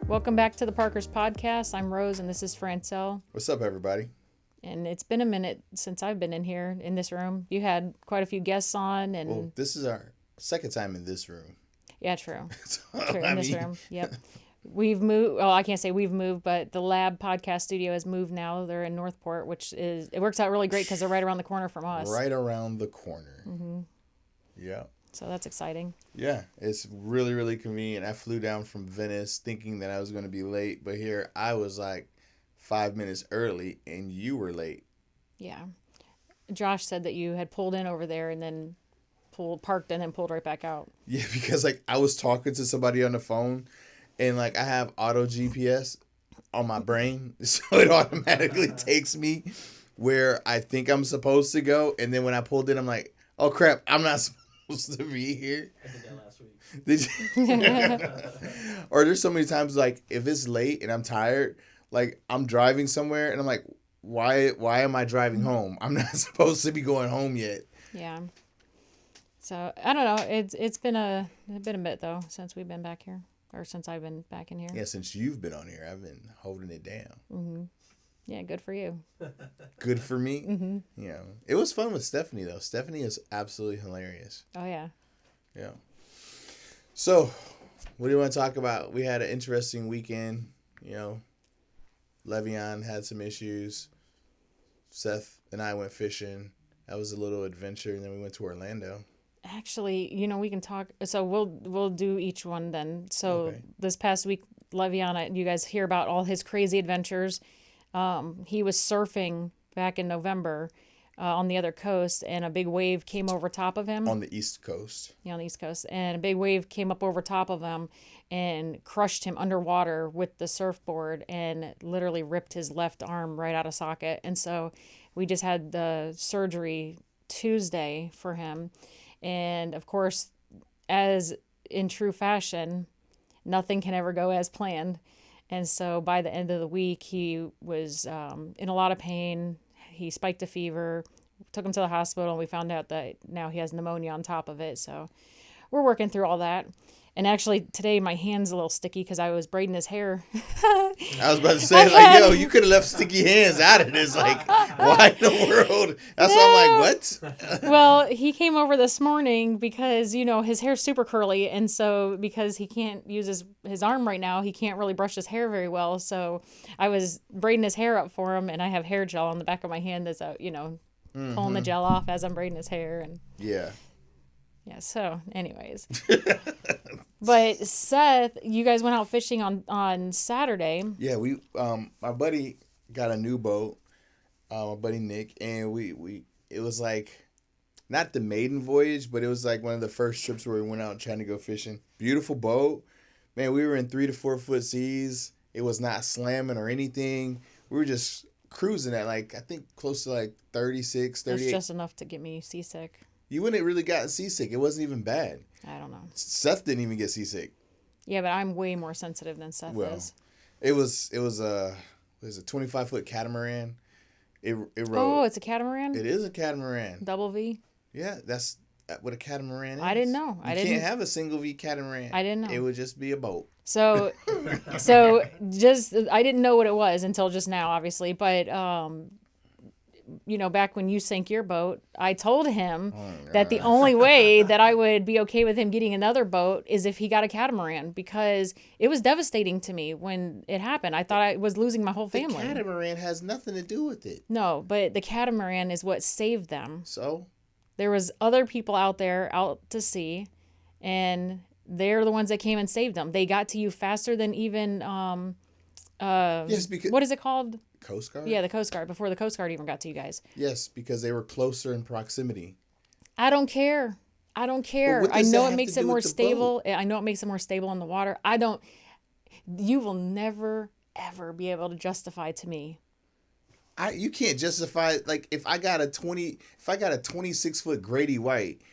Welcome back to the Parker's podcast. I'm Rose and this is Francel. What's up, everybody? And it's been a minute since I've been in here in this room. You had quite a few guests on, and Well, this is our second time in this room. Yeah, true. So, True, in this room. Yep. We've moved. Well, I can't say we've moved, but the Lab podcast studio has moved now. They're in Northport, which it works out really great because they're right around the corner from us. Right around the corner. Mm-hmm. Yeah. So that's exciting. Yeah, it's really, really convenient. I flew down from Venice thinking that I was going to be late, but here I was like 5 minutes early and you were late. Yeah. Josh said that you had pulled in over there and then parked and then pulled right back out. Yeah, because like I was talking to somebody on the phone and like I have auto GPS on my brain, so it automatically takes me where I think I'm supposed to go. And then when I pulled in, I'm like, oh crap, I'm not supposed to be here. I did that last week. Did you? Or there's so many times like if it's late and I'm tired, like I'm driving somewhere and I'm like, why am I driving home? I'm not supposed to be going home yet. Yeah. So I don't know. It's been a bit though since we've been back here, or since I've been back in here. Yeah, since you've been on here, I've been holding it down. Mm-hmm. Yeah, good for you. Good for me. Mm-hmm. You know, it was fun with Stephanie though. Stephanie is absolutely hilarious. Oh yeah. Yeah. So, what do you want to talk about? We had an interesting weekend. You know, Le'Veon had some issues. Seth and I went fishing. That was a little adventure, and then we went to Orlando. Actually, you know, we can talk. So we'll do each one then. So Okay. This past week, Le'Veon, you guys hear about all his crazy adventures. He was surfing back in November on the other coast, and a big wave came over top of him. On the East Coast. Yeah, on the East Coast. And a big wave came up over top of him and crushed him underwater with the surfboard and literally ripped his left arm right out of socket. And so we just had the surgery Tuesday for him. And of course, as in true fashion, nothing can ever go as planned. And so by the end of the week, he was in a lot of pain. He spiked a fever, took him to the hospital, and we found out that now he has pneumonia on top of it. So we're working through all that. And actually, today my hand's a little sticky because I was braiding his hair. I was about to say, like, yo, you could have left sticky hands out of this. Like, why in the world? That's why I'm like, what? Well, he came over this morning because, you know, his hair's super curly. And so because he can't use his arm right now, he can't really brush his hair very well. So I was braiding his hair up for him, and I have hair gel on the back of my hand that's, you know, pulling the gel off as I'm braiding his hair. And Yeah. yeah, so anyways. But Seth, you guys went out fishing on Saturday. Yeah, we my buddy got a new boat, my buddy Nick, and we it was like not the maiden voyage, but it was like one of the first trips where we went out trying to go fishing. Beautiful boat. Man, we were in 3 to 4 foot seas. It was not slamming or anything. We were just cruising at like I think close to like 36, 38. That's just enough to get me seasick. You wouldn't have really gotten seasick. It wasn't even bad. I don't know. Seth didn't even get seasick. Yeah, but I'm way more sensitive than Seth is. It was a 25-foot catamaran. It rode. Oh, it's a catamaran? It is a catamaran. Double V? Yeah, that's what a catamaran is. I didn't know. You can't have a single V catamaran. I didn't know. It would just be a boat. So just I didn't know what it was until just now, obviously. But you know, back when you sank your boat, I told him that the only way that I would be okay with him getting another boat is if he got a catamaran, because it was devastating to me when it happened. I thought I was losing my whole family. The catamaran has nothing to do with it. No, but the catamaran is what saved them. So? There was other people out there out to sea, and they're the ones that came and saved them. They got to you faster than even yes, because what is it called? Coast Guard? Yeah, the Coast Guard, before the Coast Guard even got to you guys. Yes, because they were closer in proximity. I don't care. I know it makes it more stable. I know it makes it more stable in the water. You will never, ever be able to justify to me. You can't justify, like, if I got a 26-foot Grady White,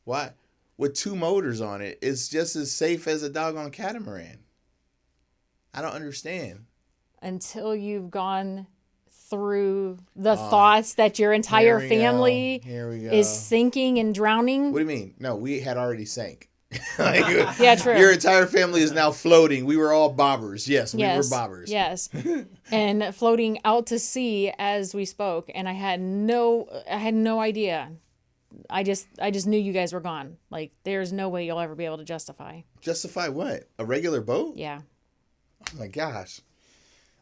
why, with 2 motors on it, it's just as safe as a doggone catamaran. I don't understand. Until you've gone through the thoughts that your entire family Here we go. is sinking and drowning. What do you mean? No, we had already sank. Like, Yeah, true. Your entire family is now floating. We were all bobbers. Yes, we Yes, were bobbers. yes, and floating out to sea as we spoke, and I had no idea. I just knew you guys were gone. Like, there's no way you'll ever be able to justify. Justify what? A regular boat? Yeah. Oh my gosh.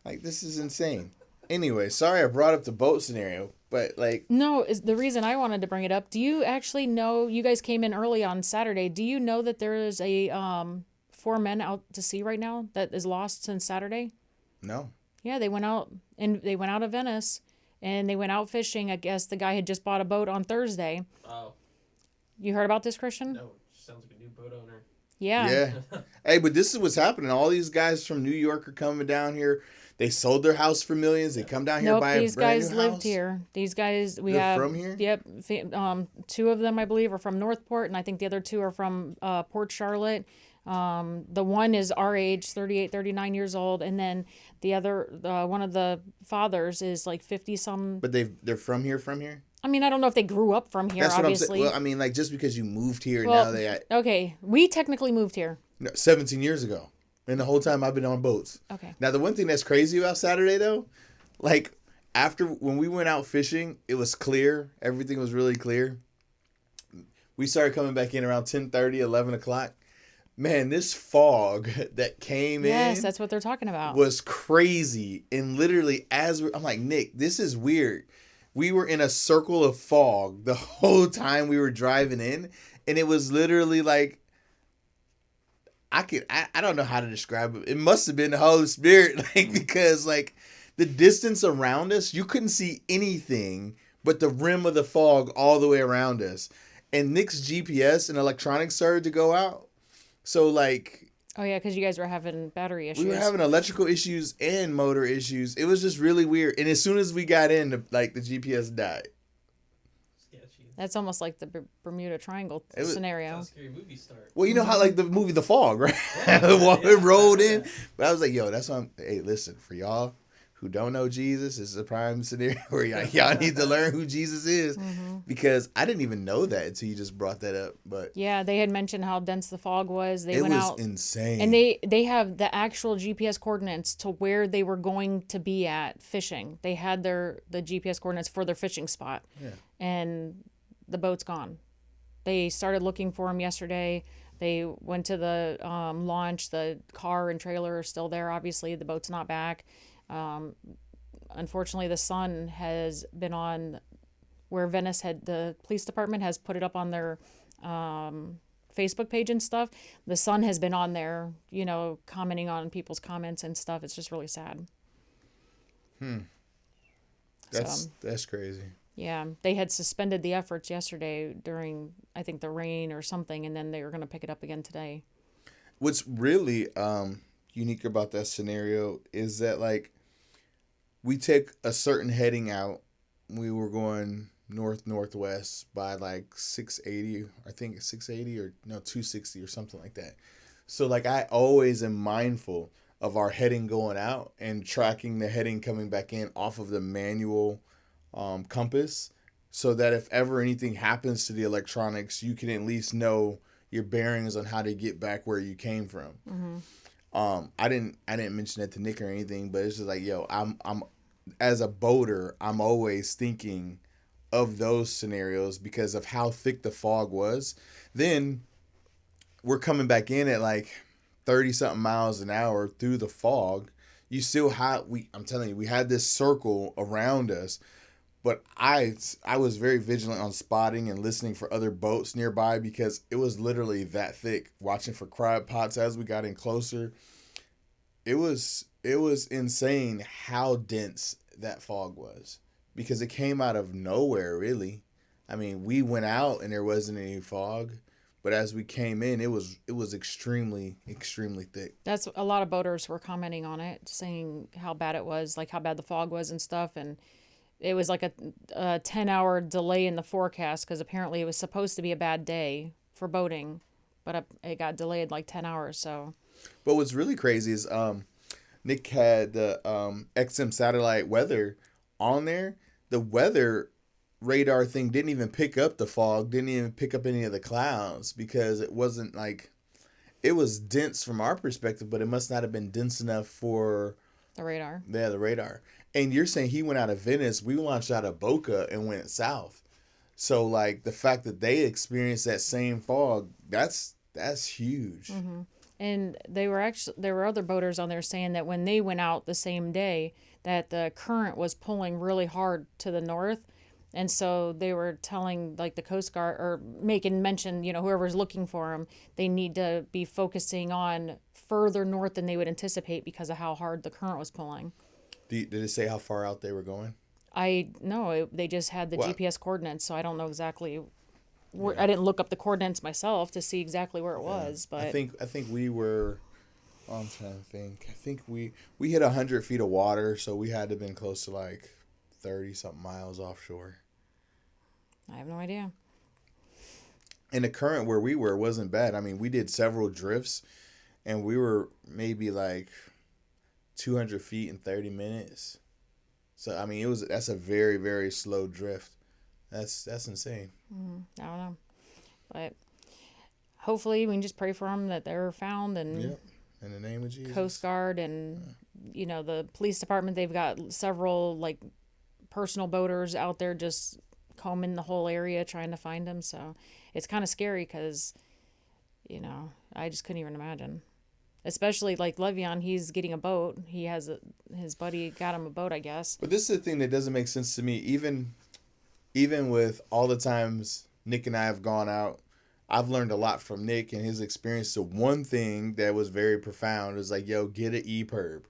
Like, this is insane. Anyway, sorry I brought up the boat scenario, but like... No, is the reason I wanted to bring it up. Do you actually know, you guys came in early on Saturday, do you know that there is a 4 men out to sea right now that is lost since Saturday? No. Yeah, they went out of Venice and they went out fishing. I guess the guy had just bought a boat on Thursday. Oh. You heard about this, Christian? No, sounds like a new boat owner. Yeah. Yeah. Hey, but this is what's happening. All these guys from New York are coming down here. They sold their house for millions. They come down here Nope, buy a these brand guys new lived house. here. These guys, we They're have from here? Yep. 2 of them, I believe, are from Northport, and I think the other 2 are from Port Charlotte. The one is our age, 38, 39 years old, and then the other, one of the fathers is like 50 some. But they're from here, from here? I mean, I don't know if they grew up from here, That's what obviously. I'm saying. Well, I mean, like, just because you moved here, Well, now they... okay, we technically moved here. 17 years ago. And the whole time I've been on boats. Okay. Now, the one thing that's crazy about Saturday, though, like, after when we went out fishing, it was clear. Everything was really clear. We started coming back in around 10:30, 11 o'clock. Man, this fog that came Yes, in that's what they're talking about. was crazy. And literally, I'm like, Nick, this is weird. We were in a circle of fog the whole time we were driving in. And it was literally like, I don't know how to describe it. It must have been the Holy Spirit, like, because like the distance around us, you couldn't see anything but the rim of the fog all the way around us. And Nick's GPS and electronics started to go out. So like, Oh yeah, because you guys were having battery issues. we were having electrical issues and motor issues. It was just really weird. And as soon as we got in, the GPS died. Sketchy. That's almost like the Bermuda Triangle It was- scenario. Sounds scary movie start. Well, you know how like the movie The Fog, right? Yeah, The water yeah, rolled yeah. in. But I was like, yo, that's why hey, listen, for y'all who don't know Jesus, this is a prime scenario where y'all need to learn who Jesus is. Because I didn't even know that until you just brought that up. But Yeah, they had mentioned how dense the fog was. They it went was out insane. and they have the actual GPS coordinates to where they were going to be at fishing. They had the GPS coordinates for their fishing spot. Yeah. And the boat's gone. They started looking for him yesterday. They went to the launch. The car and trailer are still there. Obviously, the boat's not back. Unfortunately, the Sun has been on where Venice had, the police department has put it up on their Facebook page and stuff. The Sun has been on there, you know, commenting on people's comments and stuff. It's just really sad. That's crazy. Yeah, they had suspended the efforts yesterday during, I think, the rain or something, and then they were going to pick it up again today. What's really unique about that scenario is that like we took a certain heading out. We were going northwest by like 680, I think 680 or no 260 or something like that. So like I always am mindful of our heading going out and tracking the heading coming back in off of the manual compass, so that if ever anything happens to the electronics, you can at least know your bearings on how to get back where you came from. I didn't mention that to Nick or anything, but it's just like, yo, I'm as a boater, I'm always thinking of those scenarios because of how thick the fog was. Then we're coming back in at like 30 something miles an hour through the fog. You still have, I'm telling you, we had this circle around us, but I was very vigilant on spotting and listening for other boats nearby because it was literally that thick. Watching for crab pots as we got in closer. It was insane how dense that fog was because it came out of nowhere, really. I mean, we went out and there wasn't any fog, but as we came in, it was extremely, extremely thick. That's a lot of boaters were commenting on it, saying how bad it was, like how bad the fog was and stuff. And it was like a 10-hour delay in the forecast because apparently it was supposed to be a bad day for boating, but it got delayed like 10 hours. So, but what's really crazy is Nick had the XM satellite weather on there, the weather radar thing didn't even pick up the fog, didn't even pick up any of the clouds because it wasn't like, it was dense from our perspective, but it must not have been dense enough for The radar. the radar. And you're saying he went out of Venice, we launched out of Boca and went south. So like the fact that they experienced that same fog, that's huge. Mm-hmm. And there were other boaters on there saying that when they went out the same day, that the current was pulling really hard to the north. And so they were telling like the Coast Guard or making mention, whoever's looking for them, they need to be focusing on further north than they would anticipate because of how hard the current was pulling. Did it say how far out they were going? I know they just had the Well, GPS coordinates, so I don't know exactly where. I didn't look up the coordinates myself to see exactly where it was, but I think we were. Oh, I'm trying to think. I think we hit 100 feet of water, so we had to have been close to like 30 something miles offshore. I have no idea. And the current where we were wasn't bad. I mean, we did several drifts, and we were maybe like 200 feet in 30 minutes. So I mean, that's a very, very slow drift. That's insane. I don't know, but hopefully we can just pray for them that they're found and. Yep. In the name of Jesus. Coast Guard and the police department, they've got several like personal boaters out there just combing the whole area trying to find him. So it's kind of scary because I just couldn't even imagine, especially like Le'Veon, he's getting a boat. He has his buddy got him a boat, I guess. But this is the thing that doesn't make sense to me. Even with all the times Nick and I have gone out, I've learned a lot from Nick and his experience. So one thing that was very profound was like, yo, get an EPIRB.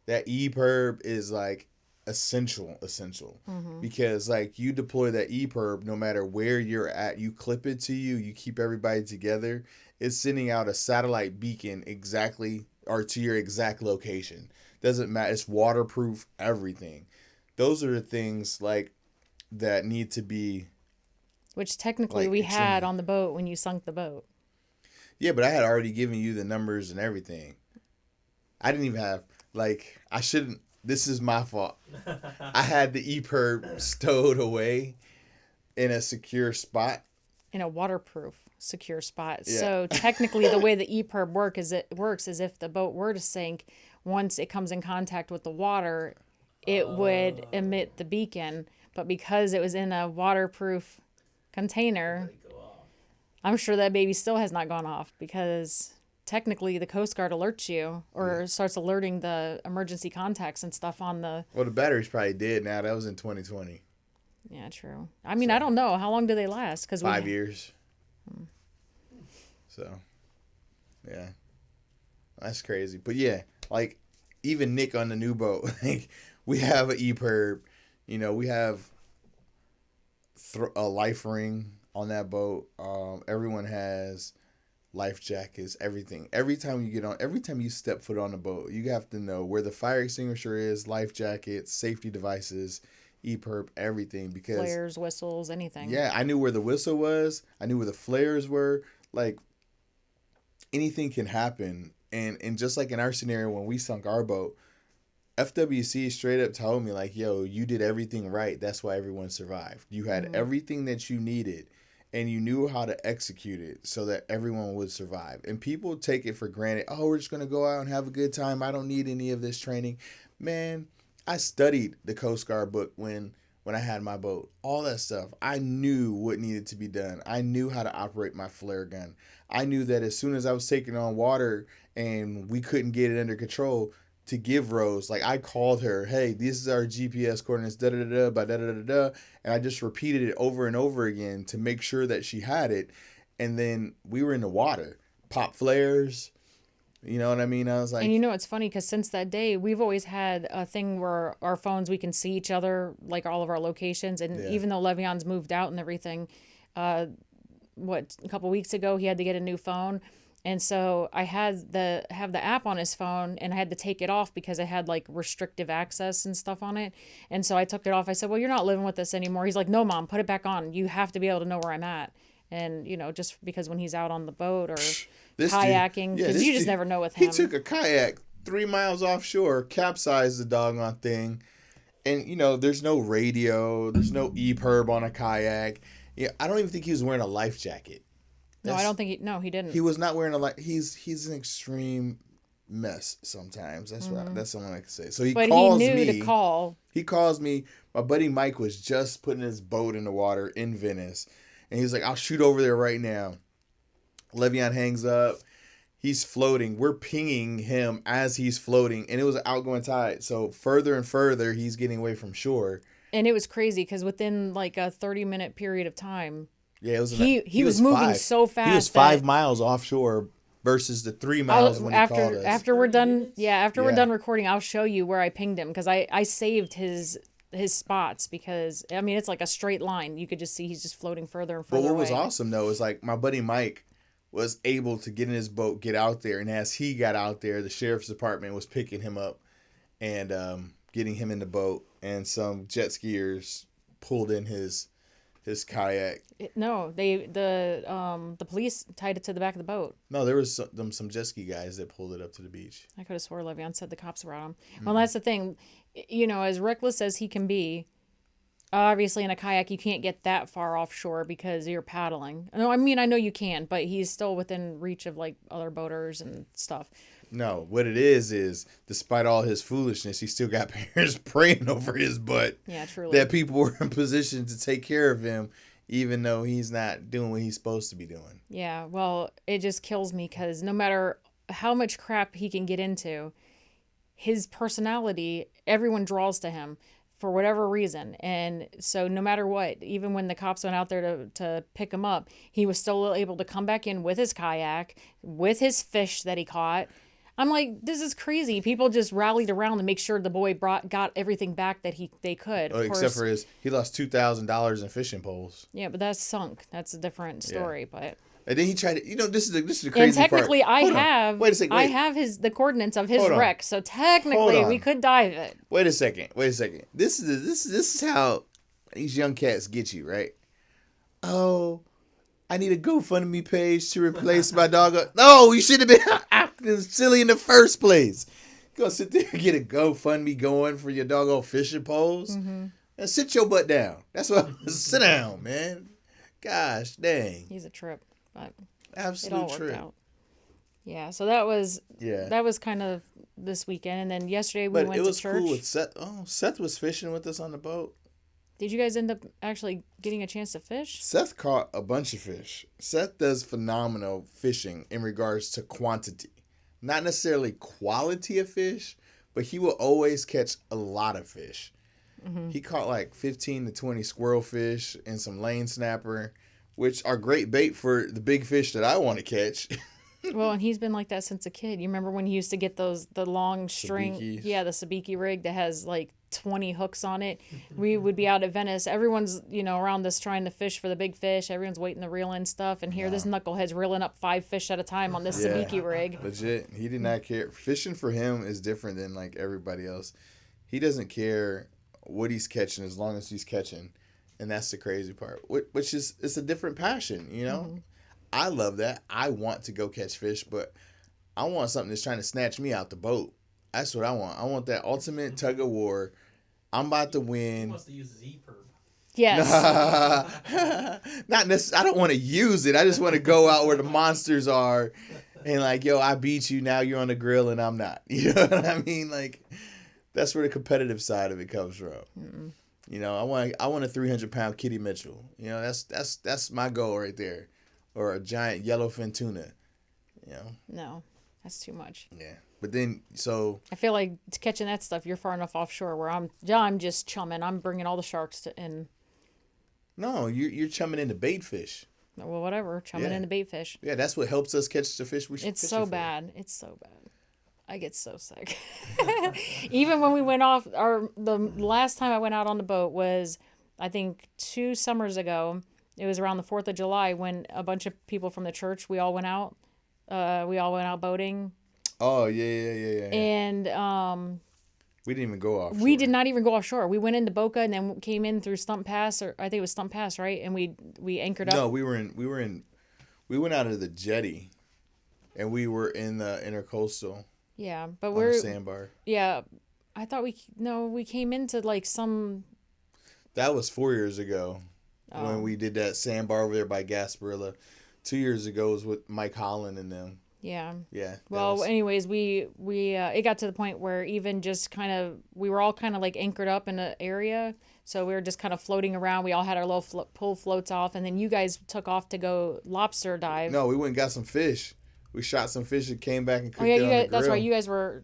That EPIRB is like essential. Mm-hmm. Because like you deploy that EPIRB, no matter where you're at, you clip it to you keep everybody together. It's sending out a satellite beacon exactly or to your exact location. Doesn't matter. It's waterproof, everything. Those are the things like that need to be. Which technically we had on the boat when you sunk the boat. Yeah, but I had already given you the numbers and everything. I didn't even have, I shouldn't, this is my fault. I had the EPIRB stowed away in a secure spot. In a waterproof, secure spot. Yeah. So technically the way the EPIRB works is if the boat were to sink, once it comes in contact with the water, it would emit the beacon. But because it was in a waterproof container, I'm sure that baby still has not gone off because technically the Coast Guard alerts you or starts alerting the emergency contacts and stuff on the. Well, the battery's probably dead now. That was in 2020. Yeah, true. I mean, I don't know. How long do they last? 5 years. So, yeah. That's crazy. But yeah, like even Nick on the new boat, like we have an EPIRB. We have a life ring on that boat. Everyone has life jackets, everything. Every time you step foot on the boat, you have to know where the fire extinguisher is, life jackets, safety devices, EPIRB, everything. Because flares, whistles, anything. Yeah, I knew where the whistle was. I knew where the flares were. Like anything can happen. And just like in our scenario when we sunk our boat, FWC straight up told me like, yo, you did everything right. That's why everyone survived. You had everything that you needed and you knew how to execute it so that everyone would survive. And people take it for granted. Oh, we're just going to go out and have a good time. I don't need any of this training. Man, I studied the Coast Guard book when I had my boat. All that stuff. I knew what needed to be done. I knew how to operate my flare gun. I knew that as soon as I was taking on water and we couldn't get it under control, to give Rose, like I called her, hey, this is our GPS coordinates, da-da-da-da, ba da-da-da-da, and I just repeated it over and over again to make sure that she had it, and then we were in the water, pop flares, you know what I mean? I was like... And it's funny, because since that day, we've always had a thing where our phones, we can see each other, like all of our locations, and even though Le'Veon's moved out and everything, a couple weeks ago, he had to get a new phone. And so I had have the app on his phone and I had to take it off because I had like restrictive access and stuff on it. And so I took it off. I said, well, you're not living with us anymore. He's like, no, Mom, put it back on. You have to be able to know where I'm at. And, just because when he's out on the boat or kayaking, because you just never know with him. He took a kayak 3 miles offshore, capsized the doggone thing, And you know, there's no radio, there's no EPIRB on a kayak. Yeah, I don't even think he was wearing a life jacket. No, I don't think he didn't. He was not wearing a life. He's an extreme mess sometimes. That's something I can say. So he calls me. But he knew to call. He calls me. My buddy Mike was just putting his boat in the water in Venice, and he's like, "I'll shoot over there right now." Le'Veon hangs up. He's floating. We're pinging him as he's floating, and it was an outgoing tide. So further and further, he's getting away from shore. And it was crazy because within like a 30-minute period of time, yeah, it was. He was moving so fast. He was 5 miles offshore versus the 3 miles when he called us. After we're done, we're done recording, I'll show you where I pinged him because I saved his spots because I mean it's like a straight line. You could just see he's just floating further and further. But what away. was awesome though is like my buddy Mike was able to get in his boat, get out there, and as he got out there, the sheriff's department was picking him up and getting him in the boat, and some jet skiers pulled in his kayak. The police tied it to the back of the boat. No, there was some jet ski guys that pulled it up to the beach. I could have swore Le'Veon said the cops were on him. Well, that's the thing. You know, as reckless as he can be, obviously in a kayak you can't get that far offshore because you're paddling. No, I mean I know you can, but he's still within reach of like other boaters and stuff. No, what it is despite all his foolishness, he still got parents praying over his butt. Yeah, truly. That people were in position to take care of him, even though he's not doing what he's supposed to be doing. Yeah, well, it just kills me because no matter how much crap he can get into, his personality, everyone draws to him for whatever reason. And so no matter what, even when the cops went out there to pick him up, he was still able to come back in with his kayak, with his fish that he caught. I'm like, this is crazy. People just rallied around to make sure the boy got everything back that they could. Except for he lost $2,000 in fishing poles. Yeah, but that's sunk. That's a different story. Yeah. But and then he tried to, this is the crazy part. And technically, I have the coordinates of his wreck, so technically we could dive it. Wait a second. This is how these young cats get you, right? Oh, I need a GoFundMe page to replace my dog. No, you should have been acting silly in the first place. Go sit there and get a GoFundMe going for your doggone fishing poles. And sit your butt down. That's what sit down, man. Gosh dang. He's a trip, but absolute it all trip. Worked out. Yeah, so that was kind of this weekend, and then yesterday we went to church. But it was cool with Seth. Oh, Seth was fishing with us on the boat. Did you guys end up actually getting a chance to fish? Seth caught a bunch of fish. Seth does phenomenal fishing in regards to quantity. Not necessarily quality of fish, but he will always catch a lot of fish. Mm-hmm. He caught like 15 to 20 squirrel fish and some lane snapper, which are great bait for the big fish that I want to catch. Well, and he's been like that since a kid. You remember when he used to get the long string, Sabikis. Yeah, the sabiki rig that has like 20 hooks on it. We would be out at Venice. Everyone's, around us trying to fish for the big fish. Everyone's waiting to reel in stuff. And here, this knucklehead's reeling up 5 fish at a time on this sabiki rig. Legit. He did not care. Fishing for him is different than like everybody else. He doesn't care what he's catching as long as he's catching. And that's the crazy part, which is, it's a different passion, Mm-hmm. I love that. I want to go catch fish, but I want something that's trying to snatch me out the boat. That's what I want. I want that ultimate tug of war. I'm about to win. He wants to use Z-Perb. Yes. Not necessarily. I don't want to use it. I just want to go out where the monsters are and like, yo, I beat you. Now you're on the grill and I'm not. You know what I mean? Like, that's where the competitive side of it comes from. Mm-mm. I want a 300-pound Kitty Mitchell. That's my goal right there. Or a giant yellowfin tuna, No, that's too much. Yeah, but then I feel like catching that stuff, you're far enough offshore where I'm just chumming. I'm bringing all the sharks in. No, you're chumming in the bait fish. Well, whatever, chumming in the bait fish. Yeah, that's what helps us catch the fish. It's so bad. It's so bad. I get so sick. Even when we went off, the last time I went out on the boat was, I think, 2 summers ago. It was around the 4th of July when a bunch of people from the church, we all went out. We all went out boating. Oh, yeah. And we didn't even go offshore. We did not even go offshore. We went into Boca and then came in through Stump Pass, or I think it was Stump Pass, right? And we anchored up. No, we went out of the jetty, and we were in the intercoastal. Yeah, but we're on the sandbar. Yeah, I thought we came into like some. That was 4 years ago Oh. when we did that sandbar over there by Gasparilla. 2 years ago was with Mike Holland and them. Yeah. Yeah. Well, anyways, we it got to the point where even just kind of we were all kind of like anchored up in an area, so we were just kind of floating around. We all had our little pull floats off, and then you guys took off to go lobster dive. No, we went and got some fish. We shot some fish and came back and cooked Oh yeah, it you on guys. the grill. That's right. You guys were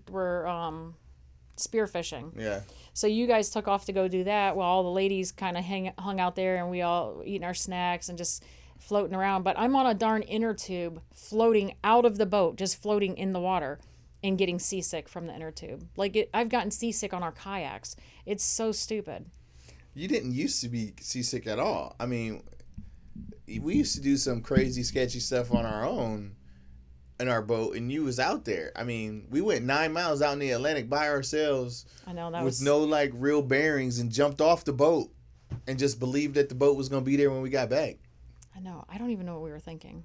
spearfishing. Yeah. So you guys took off to go do that while all the ladies kind of hung out there, and we all eating our snacks and just floating around. But I'm on a darn inner tube floating out of the boat, just floating in the water and getting seasick from the inner tube. Like I've gotten seasick on our kayaks. It's so stupid. You didn't used to be seasick at all. I mean, we used to do some crazy, sketchy stuff on our own in our boat, and you was out there. I mean, we went 9 miles out in the Atlantic by ourselves I know that with was no like real bearings and jumped off the boat and just believed that the boat was going to be there when we got back. I know. I don't even know what we were thinking.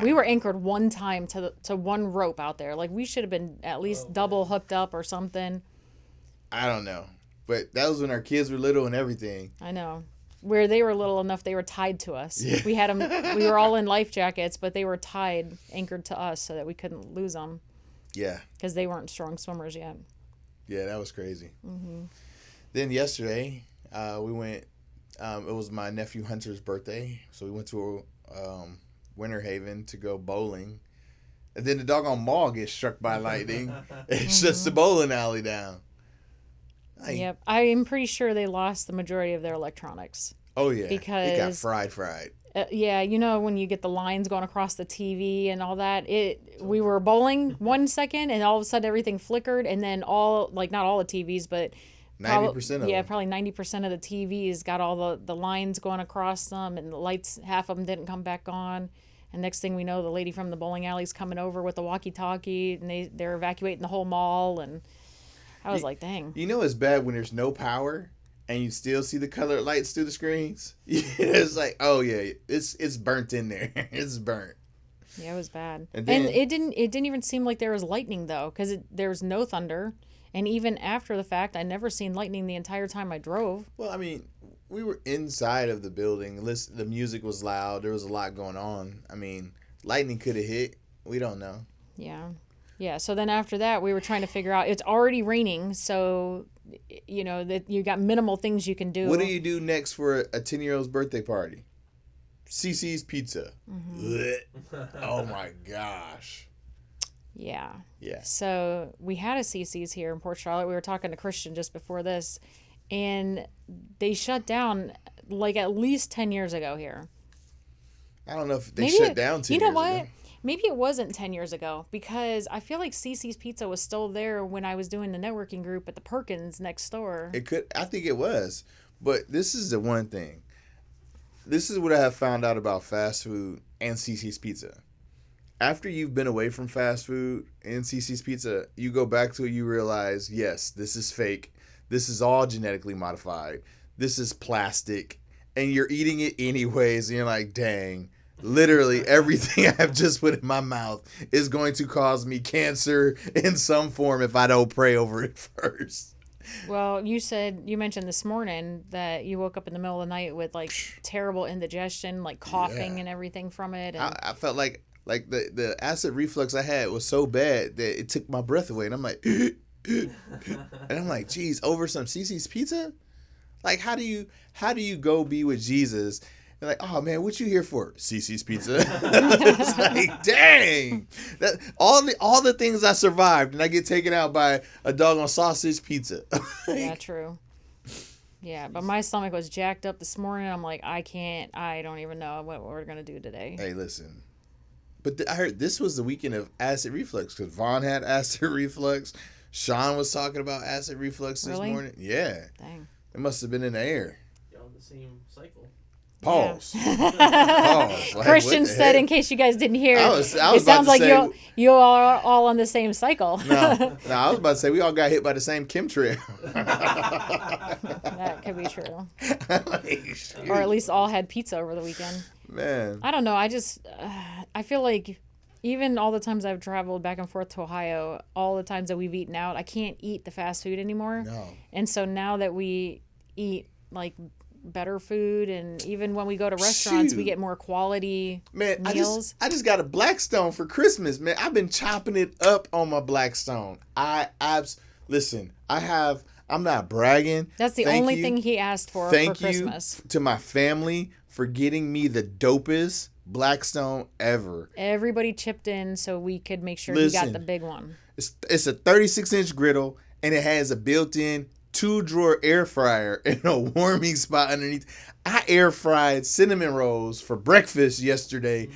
We were anchored one time to one rope out there. Like we should have been at least double hooked up or something. I don't know. But that was when our kids were little and everything. I know. Where they were little enough, they were tied to us. Yeah. We had them. We were all in life jackets, but they were tied, anchored to us, so that we couldn't lose them Yeah. because they weren't strong swimmers yet. Yeah, that was crazy. Mm-hmm. Then yesterday, we went. It was my nephew Hunter's birthday, so we went to Winter Haven to go bowling. And then the doggone mall gets struck by lightning. It shuts the bowling alley down. Yep, I am pretty sure they lost the majority of their electronics. Oh yeah, Because- it got fried. Yeah, you know when you get the lines going across the TV and all that. We were bowling 1 second, and all of a sudden everything flickered, and then not all the TVs, but 90% of yeah, them. probably 90% of the TVs got all the lines going across them, and the lights, half of them didn't come back on. And next thing we know, the lady from the bowling alley's coming over with the walkie-talkie, and they're evacuating the whole mall. And I was like, dang. You know it's bad when there's no power and you still see the colored lights through the screens. It's like, oh yeah, it's burnt in there. It's burnt. Yeah, it was bad. And And, then- it didn't even seem like there was lightning though, because there was no thunder. And even after the fact, I never seen lightning the entire time I drove. Well, I mean, we were inside of the building. The music was loud. There was a lot going on. I mean, lightning could have hit. We don't know. Yeah. Yeah. So then after that, we were trying to figure out, it's already raining. So, you know, that you got minimal things you can do. What do you do next for a 10-year-old's birthday party? CiCi's Pizza. Blech. Oh my gosh. Yeah. Yeah. So we had a CiCi's here in Port Charlotte. We were talking to Christian just before this, and they shut down like at least 10 years ago here. I don't know if they Maybe shut down 10 You know years what? ago. Maybe it wasn't 10 years ago, because I feel like CiCi's Pizza was still there when I was doing the networking group at the Perkins next door. I think it was. But this is the one thing. This is what I have found out about fast food and CiCi's Pizza. After you've been away from fast food and CiCi's Pizza, you go back to it, you realize, yes, this is fake. This is all genetically modified. This is plastic. And you're eating it anyways, and you're like, dang, literally everything I've just put in my mouth is going to cause me cancer in some form if I don't pray over it first. Well, you mentioned this morning that you woke up in the middle of the night with like terrible indigestion, like coughing Yeah. and everything from it. And I felt like the acid reflux I had was so bad that it took my breath away, and I'm like, and I'm like, geez, over some CiCi's Pizza? Like, how do you go be with Jesus? And like, oh man, what you here for? CiCi's Pizza. It's like, dang, that all the things I survived, and I get taken out by a doggone sausage pizza. yeah, true. Yeah, but my stomach was jacked up this morning. I'm like, I don't even know what we're going to do today. Hey, listen. But I heard this was the weekend of acid reflux, because Vaughn had acid reflux. Sean was talking about acid reflux this Really? morning. Yeah. Dang. It must have been in the air. Y'all in the same cycle. Pause. Pause. Like, Christian what the said, heck? in case you guys didn't hear, I was it about sounds to like say- you are all on the same cycle. No, I was about to say we all got hit by the same chemtrail. That could be true. Like, shoot. Or at least all had pizza over the weekend. Man. I don't know. I feel like Even all the times I've traveled back and forth to Ohio, all the times that we've eaten out, I can't eat the fast food anymore. No. And so now that we eat like better food, and even when we go to restaurants, we Shoot. get more quality Man, meals. I just got a Blackstone for Christmas, man. I've been chopping it up on my Blackstone. Listen, I'm not bragging. That's the Thank only you. thing he asked for Thank Christmas. you to my family for getting me the dopest Blackstone ever. Everybody chipped in so we could make sure he Listen. got the big one. It's a 36-inch griddle, and it has a built-in 2-drawer air fryer and a warming spot underneath. I air fried cinnamon rolls for breakfast yesterday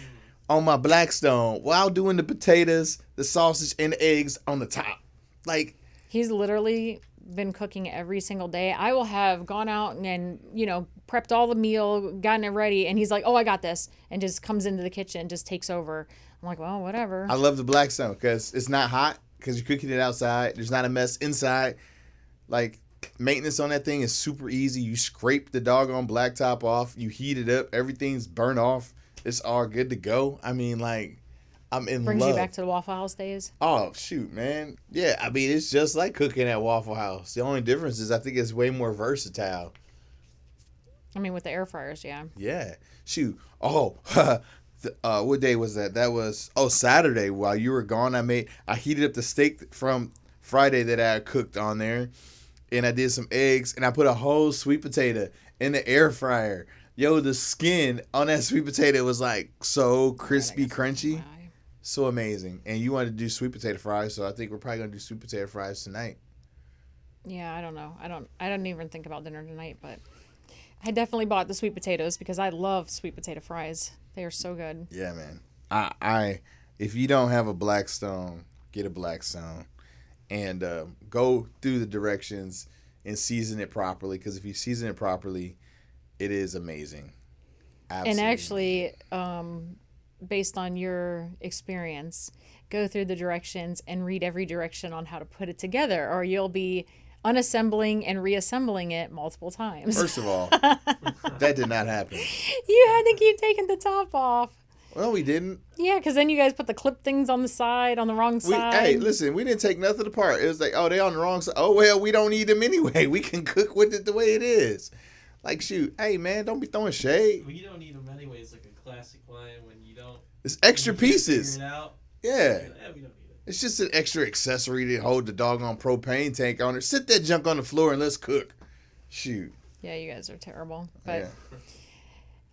on my Blackstone while doing the potatoes, the sausage, and the eggs on the top. Like, He's literally been cooking every single day. I will have gone out and prepped all the meal, gotten it ready, and he's like, "Oh, I got this," and just comes into the kitchen, just takes over. I'm like, "Well, whatever." I love the Blackstone because it's not hot because you're cooking it outside. There's not a mess inside. Like, maintenance on that thing is super easy. You scrape the doggone blacktop off. You heat it up. Everything's burnt off. It's all good to go. I mean, like, I'm in Brings love. you back to the Waffle House days. Oh, shoot, man. Yeah, I mean, it's just like cooking at Waffle House. The only difference is I think it's way more versatile. I mean, with the air fryers, yeah. Yeah. Shoot. Oh, what day was that? That was, Saturday. While you were gone, I heated up the steak from Friday that I had cooked on there. And I did some eggs. And I put a whole sweet potato in the air fryer. Yo, the skin on that sweet potato was like so crispy, crunchy. So amazing. And you wanted to do sweet potato fries, so I think we're probably going to do sweet potato fries tonight. Yeah, I don't know. I don't even think about dinner tonight, but I definitely bought the sweet potatoes because I love sweet potato fries. They are so good. Yeah, man. I if you don't have a Blackstone, get a Blackstone and go through the directions and season it properly, because if you season it properly, it is amazing. Absolutely. And actually, based on your experience, go through the directions and read every direction on how to put it together, or you'll be unassembling and reassembling it multiple times. First of all, that did not happen. You had to keep taking the top off. Well, we didn't. Yeah, because then you guys put the clip things on the side, on the wrong side. Hey, listen, we didn't take nothing apart. It was like, oh, they on the wrong side. Oh, well, we don't need them anyway. We can cook with it the way it is. Like, shoot, hey, man, don't be throwing shade. Well, you don't need them anyway. It's like a classic line when you don't. It's extra when you can't pieces. figure it out. Yeah. We don't need it. It's just an extra accessory to hold the doggone propane tank on it. Sit that junk on the floor and let's cook. Shoot. Yeah, you guys are terrible. But Yeah.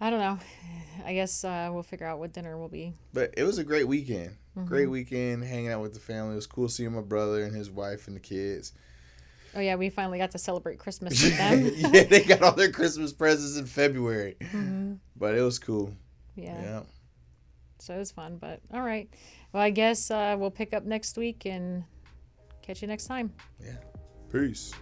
I don't know. I guess we'll figure out what dinner will be. But it was a great weekend. Great weekend hanging out with the family. It was cool seeing my brother and his wife and the kids. Oh, yeah, we finally got to celebrate Christmas with them. Yeah, they got all their Christmas presents in February. But it was cool. Yeah. So it was fun. But all right. Well, I guess we'll pick up next week and catch you next time. Yeah. Peace.